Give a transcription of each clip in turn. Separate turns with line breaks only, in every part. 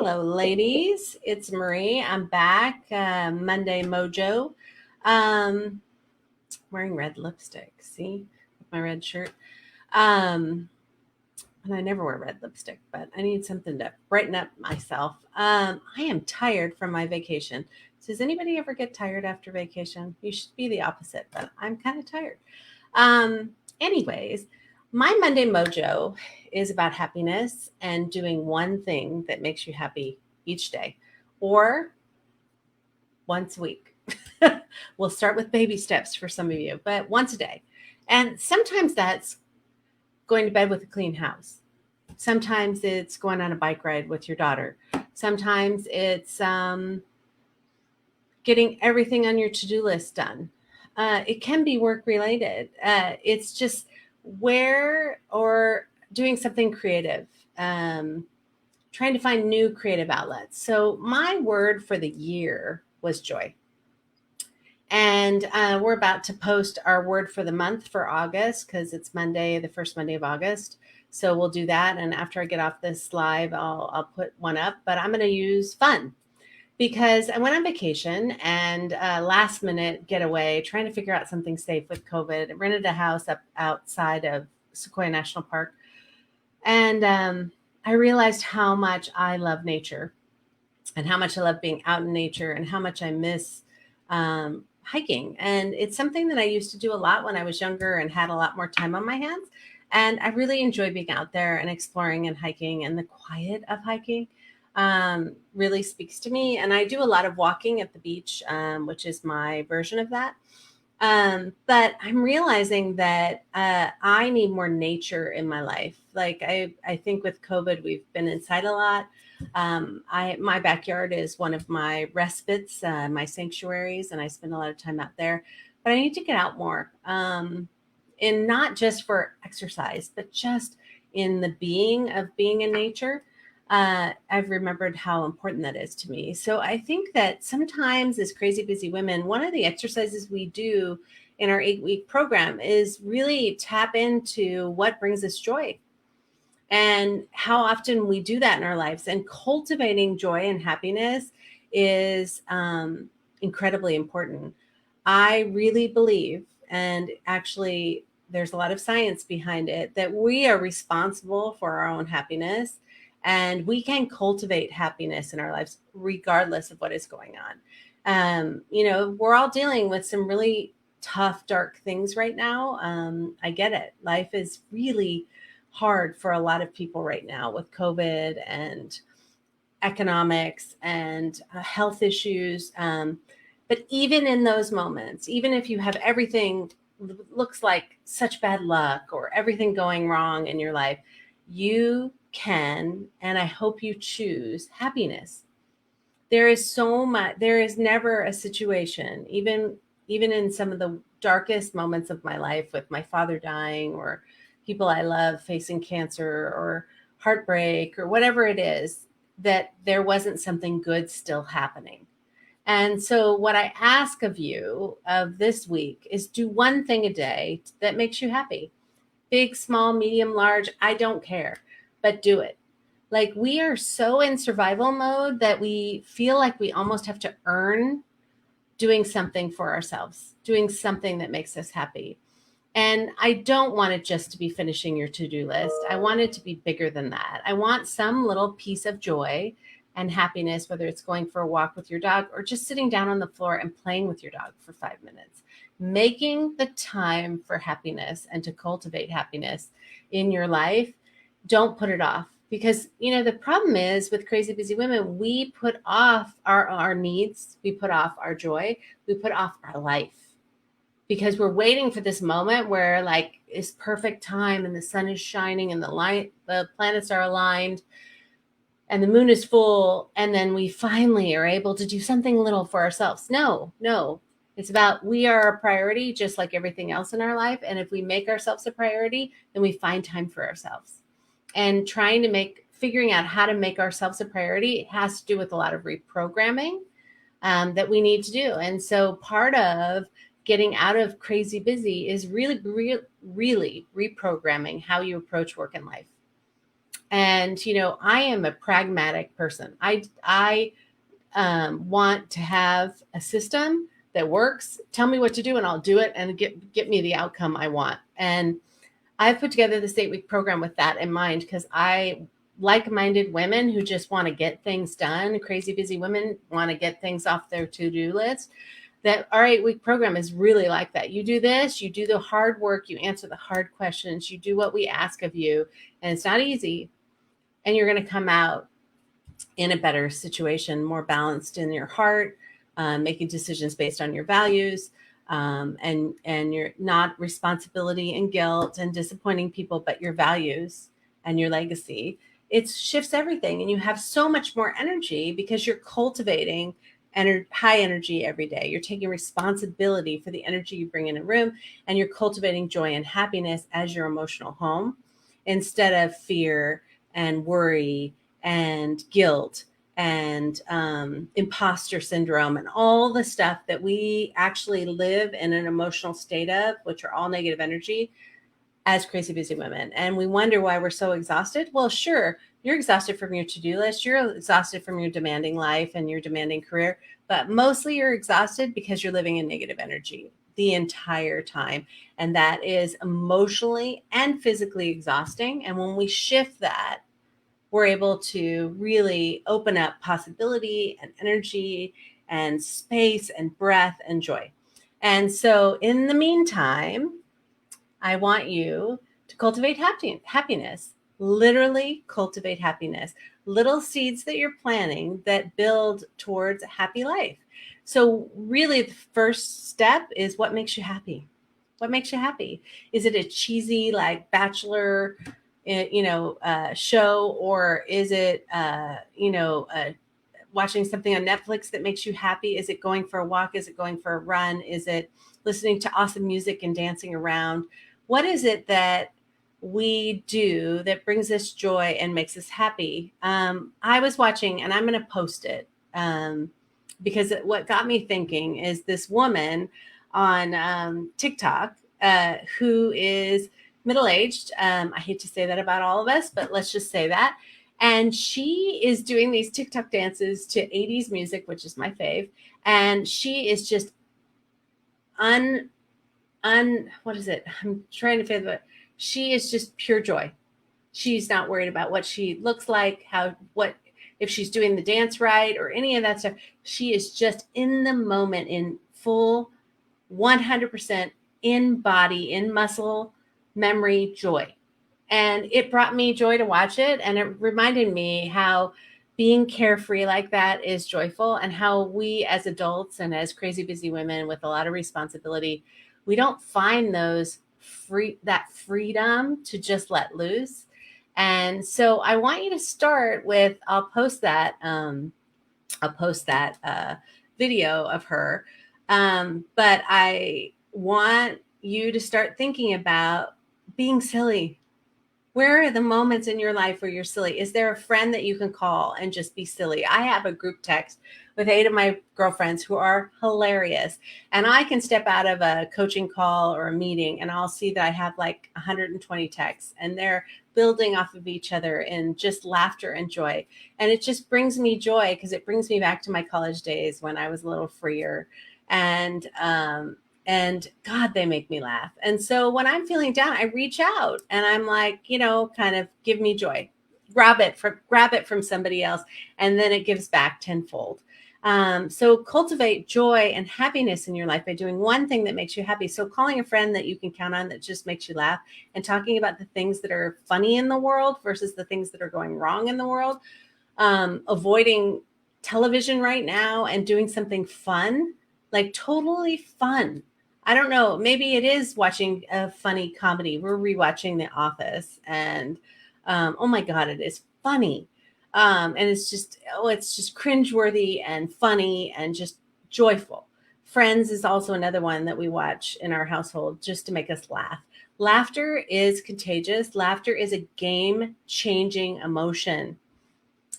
Hello, ladies. It's Marie. I'm back. Monday Mojo. Um, Wearing red lipstick. See, with my red shirt. Um, and I never wear red lipstick, but I need something to brighten up myself. I am tired from my vacation. Does anybody ever get tired after vacation? You should be the opposite, but I'm kind of tired. Anyways, my Monday Mojo is about happiness and doing one thing that makes you happy each day or once a week. We'll start with baby steps for some of you, but once a day. And sometimes that's going to bed with a clean house. Sometimes it's going on a bike ride with your daughter. Sometimes it's getting everything on your to-do list done. It can be work related. It's just where or doing something creative, trying to find new creative outlets. So my word for the year was joy. And we're about to post our word for the month for August because it's Monday, the first Monday of August. So we'll do that. And after I get off this live, I'll put one up. But I'm going to use fun because I went on vacation and last minute getaway, trying to figure out something safe with COVID. I rented a house up outside of Sequoia National Park. And I realized how much I love nature and how much I love being out in nature and how much I miss hiking. And it's something that I used to do a lot when I was younger and had a lot more time on my hands. And I really enjoy being out there and exploring and hiking, and the quiet of hiking really speaks to me. And I do a lot of walking at the beach, which is my version of that. But I'm realizing that I need more nature in my life. Like I think with COVID, we've been inside a lot. My backyard is one of my respites, my sanctuaries, and I spend a lot of time out there. But I need to get out more, and not just for exercise, but just in the being of being in nature. I've remembered how important that is to me. So I think that sometimes as crazy busy women, one of the exercises we do in our 8-week program is really tap into what brings us joy and how often we do that in our lives. And cultivating joy and happiness is incredibly important. I really believe, and actually there's a lot of science behind it, that we are responsible for our own happiness. And we can cultivate happiness in our lives, regardless of what is going on. We're all dealing with some really tough, dark things right now. I get it. Life is really hard for a lot of people right now with COVID and economics and health issues. But even in those moments, even if you have everything looks like such bad luck or everything going wrong in your life, you can, and I hope you choose happiness. There is never a situation, even in some of the darkest moments of my life with my father dying or people I love facing cancer or heartbreak or whatever it is, that there wasn't something good still happening. And so what I ask of you of this week is do one thing a day that makes you happy. Big, small, medium, large, I don't care, but do it. Like we are so in survival mode that we feel like we almost have to earn doing something for ourselves, doing something that makes us happy. And I don't want it just to be finishing your to-do list. I want it to be bigger than that. I want some little piece of joy and happiness, whether it's going for a walk with your dog or just sitting down on the floor and playing with your dog for 5 minutes. Making the time for happiness and to cultivate happiness in your life, don't put it off. Because, the problem is with crazy busy women, we put off our needs, we put off our joy, we put off our life. Because we're waiting for this moment where like it's perfect time and the sun is shining and the planets are aligned and the moon is full. And then we finally are able to do something little for ourselves. No. It's about we are a priority just like everything else in our life. And if we make ourselves a priority, then we find time for ourselves. And figuring out how to make ourselves a priority has to do with a lot of reprogramming that we need to do. And so part of getting out of crazy busy is really reprogramming how you approach work and life. And, I am a pragmatic person. I want to have a system that works. Tell me what to do and I'll do it and get me the outcome I want. And I've put together this 8-week program with that in mind because I like-minded women who just want to get things done, crazy busy women want to get things off their to-do list. That our 8-week program is really like that. You do this, you do the hard work, you answer the hard questions, you do what we ask of you, and it's not easy. And you're going to come out in a better situation, more balanced in your heart, making decisions based on your values, and you're not responsibility and guilt and disappointing people, but your values and your legacy. It shifts everything, and you have so much more energy because you're cultivating high energy every day. You're taking responsibility for the energy you bring in a room, and you're cultivating joy and happiness as your emotional home instead of fear and worry and guilt and imposter syndrome and all the stuff that we actually live in an emotional state of, which are all negative energy as crazy busy women. And we wonder why we're so exhausted. Well, sure, you're exhausted from your to-do list. You're exhausted from your demanding life and your demanding career, but mostly you're exhausted because you're living in negative energy the entire time. And that is emotionally and physically exhausting. And when we shift that, we're able to really open up possibility and energy and space and breath and joy. And so in the meantime, I want you to cultivate happiness, literally cultivate happiness, little seeds that you're planting that build towards a happy life. So really the first step is what makes you happy. What makes you happy? Is it a cheesy like bachelor show, or is it watching something on Netflix that makes you happy? Is it going for a walk? Is it going for a run? Is it listening to awesome music and dancing around? What is it that we do that brings us joy and makes us happy? I was watching, and I'm going to post it because what got me thinking is this woman on TikTok who is middle-aged. I hate to say that about all of us, but let's just say that. And she is doing these TikTok dances to 80s music, which is my fave. And she is just what is it? I'm trying to figure it. She is just pure joy. She's not worried about what she looks like, if she's doing the dance right or any of that stuff. She is just in the moment, in full 100% in body, in muscle memory joy. And it brought me joy to watch it. And it reminded me how being carefree like that is joyful, and how we as adults and as crazy busy women with a lot of responsibility, we don't find that freedom to just let loose. And so I want you to start with, I'll post that video of her. But I want you to start thinking about being silly. Where are the moments in your life where you're silly? Is there a friend that you can call and just be silly? I have a group text with 8 of my girlfriends who are hilarious. And I can step out of a coaching call or a meeting and I'll see that I have like 120 texts, and they're building off of each other in just laughter and joy. And it just brings me joy because it brings me back to my college days when I was a little freer. And God, they make me laugh. And so when I'm feeling down, I reach out and I'm like, kind of give me joy, grab it from somebody else. And then it gives back tenfold. So cultivate joy and happiness in your life by doing one thing that makes you happy. So calling a friend that you can count on that just makes you laugh, and talking about the things that are funny in the world versus the things that are going wrong in the world. Avoiding television right now and doing something fun, like totally fun. I don't know. Maybe it is watching a funny comedy. We're rewatching The Office, and oh my God, it is funny. And it's just cringeworthy and funny and just joyful. Friends is also another one that we watch in our household just to make us laugh. Laughter is contagious. Laughter is a game-changing emotion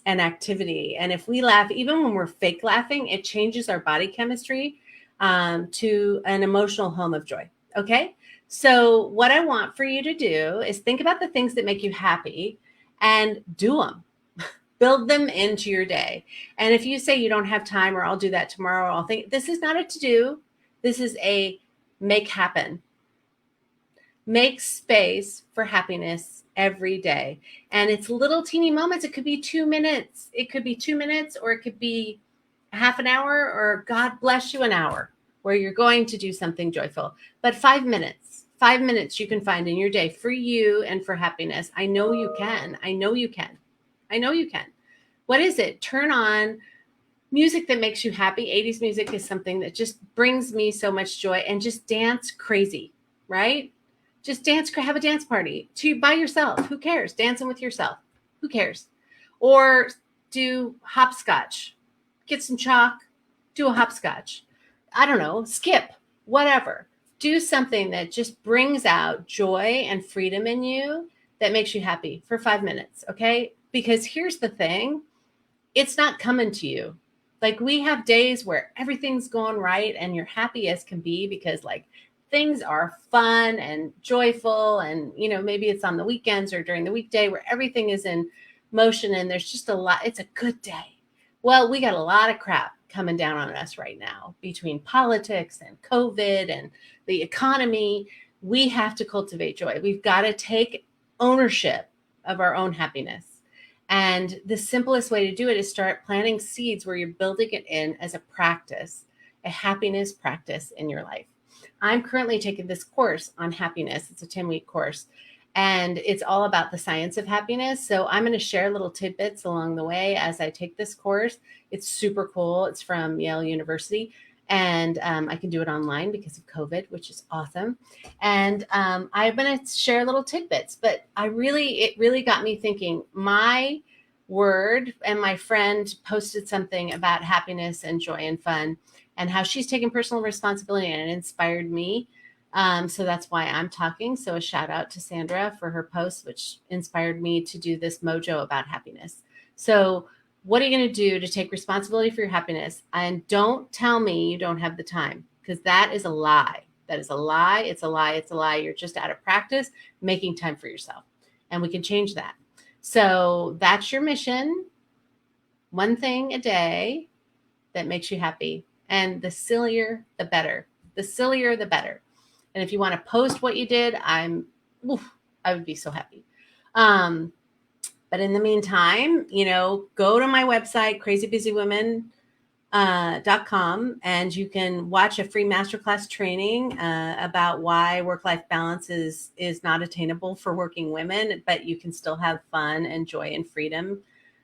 and activity. And if we laugh, even when we're fake laughing, it changes our body chemistry to an emotional home of joy. Okay. So what I want for you to do is think about the things that make you happy and do them. Build them into your day. And if you say you don't have time, or I'll do that tomorrow, I'll think, this is not a to-do. This is a make happen. Make space for happiness every day. And it's little teeny moments. It could be 2 minutes. It could be 2 minutes, or it could be half an hour, or God bless you, an hour, where you're going to do something joyful. But 5 minutes you can find in your day for you and for happiness. I know you can. I know you can. I know you can. What is it? Turn on music that makes you happy. 80s music is something that just brings me so much joy, and just dance crazy, right? Just dance, have a dance party by yourself. Who cares? Dancing with yourself. Who cares? Or do hopscotch. Get some chalk, do a hopscotch. I don't know, skip, whatever. Do something that just brings out joy and freedom in you, that makes you happy for 5 minutes, okay? Because here's the thing, it's not coming to you. Like, we have days where everything's going right and you're happy as can be because like things are fun and joyful, and maybe it's on the weekends or during the weekday where everything is in motion and there's just a lot. It's a good day. Well, we got a lot of crap coming down on us right now between politics and COVID and the economy. We have to cultivate joy. We've got to take ownership of our own happiness. And the simplest way to do it is start planting seeds where you're building it in as a practice, a happiness practice in your life. I'm currently taking this course on happiness. It's a 10-week course, and it's all about the science of happiness. So I'm going to share little tidbits along the way as I take this course. It's super cool. It's from Yale University, and I can do it online because of COVID, which is awesome. And I'm going to share little tidbits, but it really got me thinking. My word, and my friend posted something about happiness and joy and fun, and how she's taken personal responsibility, and it inspired me. So that's why I'm talking. So a shout out to Sandra for her post, which inspired me to do this mojo about happiness. So what are you going to do to take responsibility for your happiness? And don't tell me you don't have the time, because that is a lie. That is a lie. It's a lie. It's a lie. You're just out of practice making time for yourself. And we can change that. So that's your mission. One thing a day that makes you happy. And the sillier, the better. The sillier, the better. And if you want to post what you did, I would be so happy. But in the meantime, go to my website, crazybusywomen.com, and you can watch a free masterclass training about why work-life balance is not attainable for working women, but you can still have fun and joy and freedom.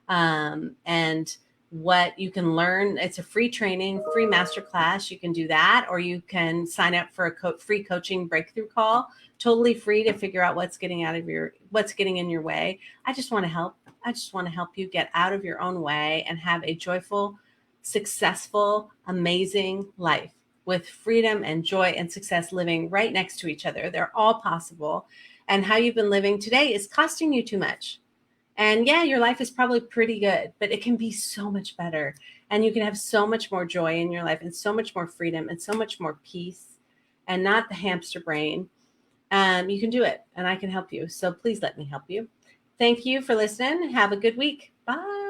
And what you can learn. It's a free training, free masterclass. You can do that, or you can sign up for a free coaching breakthrough call, totally free, to figure out what's getting in your way. I just want to help. I just want to help you get out of your own way and have a joyful, successful, amazing life with freedom and joy and success living right next to each other. They're all possible. And how you've been living today is costing you too much. And yeah, your life is probably pretty good, but it can be so much better. And you can have so much more joy in your life, and so much more freedom, and so much more peace, and not the hamster brain. You can do it, and I can help you. So please let me help you. Thank you for listening. Have a good week. Bye.